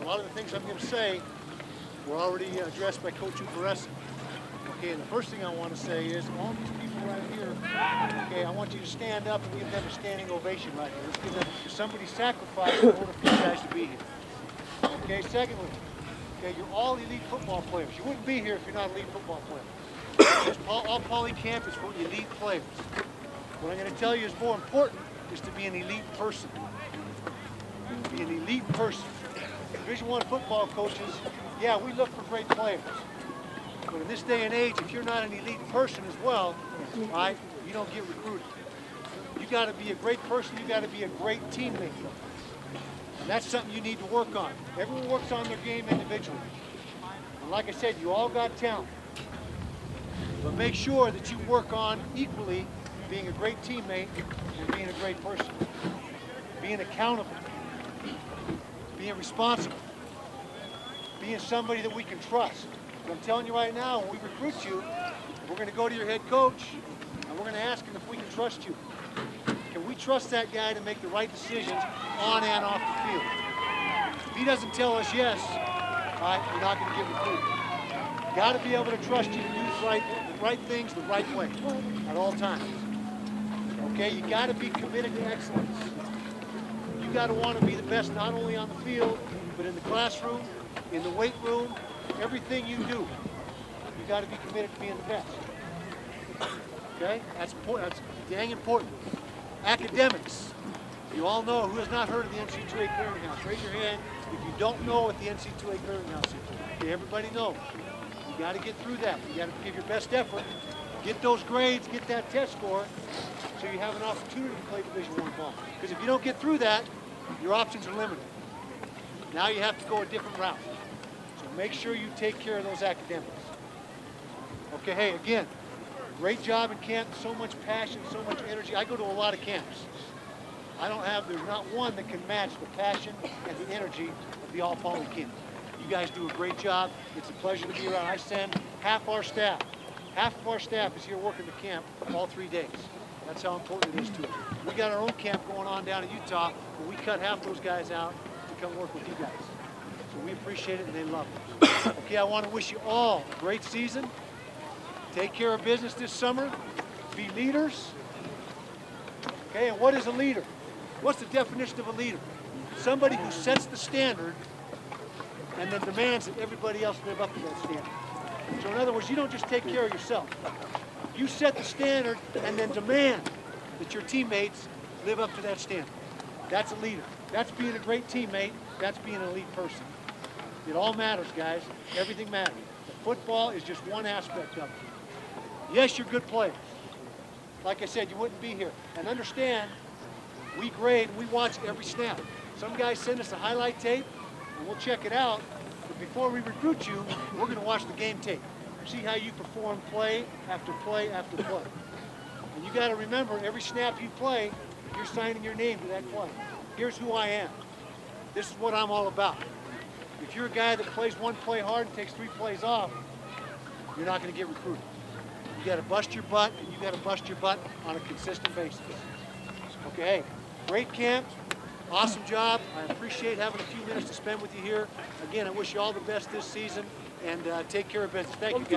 lot of the things I'm going to say were already addressed by Coach Uparessa. Okay, and the first thing I want to say is all these people right here, okay, I want you to stand up and give them a standing ovation right here. Let's give them, somebody sacrificed in order for you guys to be here. Okay, secondly, okay, you're all elite football players. You wouldn't be here if you're not elite football players. All Poly Camp is for elite players. What I'm going to tell you is more important is to be an elite person. Be an elite person. Division I football coaches, yeah, we look for great players. But in this day and age, if you're not an elite person as well, right, you don't get recruited. You got to be a great person. You got to be a great teammate. And that's something you need to work on. Everyone works on their game individually. And like I said, you all got talent. But make sure that you work on equally being a great teammate and being a great person. Being accountable. Being responsible. Being somebody that we can trust. And I'm telling you right now, when we recruit you, we're going to go to your head coach and we're going to ask him if we can trust you. Can we trust that guy to make the right decisions on and off the field? If he doesn't tell us yes, all right, you're not going to get recruited. You got to be able to trust you to do the right things the right way at all times. Okay, you got to be committed to excellence. You got to want to be the best not only on the field, but in the classroom, in the weight room, everything you do. You got to be committed to being the best. Okay, that's important. That's dang important. Academics. You all know, who has not heard of the NC2A Clearinghouse? Raise your hand if you don't know what the NC2A Clearinghouse is. Okay, everybody knows. You got to get through that. You got to give your best effort. Get those grades, get that test score, so you have an opportunity to play Division I ball. Because if you don't get through that, your options are limited. Now you have to go a different route. So make sure you take care of those academics. Okay, hey, again, great job in camp, so much passion, so much energy. I go to a lot of camps. There's not one that can match the passion and the energy of the all-Poly camp. You guys do a great job. It's a pleasure to be around. I send half of our staff is here working the camp all 3 days. That's how important it is to us. We got our own camp going on down in Utah, but we cut half those guys out to come work with you guys. So we appreciate it and they love it. Okay, I want to wish you all a great season. Take care of business this summer. Be leaders. Okay, and what is a leader? What's the definition of a leader? Somebody who sets the standard and then demands that everybody else live up to that standard. So in other words, you don't just take care of yourself. You set the standard and then demand that your teammates live up to that standard. That's a leader. That's being a great teammate. That's being an elite person. It all matters, guys. Everything matters. The football is just one aspect of it. Yes, you're good players. Like I said, you wouldn't be here. And understand, we grade, we watch every snap. Some guys send us a highlight tape, and we'll check it out. But before we recruit you, we're going to watch the game tape. See how you perform play after play after play. And you got to remember, every snap you play, you're signing your name to that play. Here's who I am. This is what I'm all about. If you're a guy that plays one play hard and takes 3 plays off, you're not going to get recruited. You got to bust your butt, and you got to bust your butt on a consistent basis. Okay, hey, great camp, awesome job. I appreciate having a few minutes to spend with you here. Again, I wish you all the best this season, and take care of business. Thank you, guys.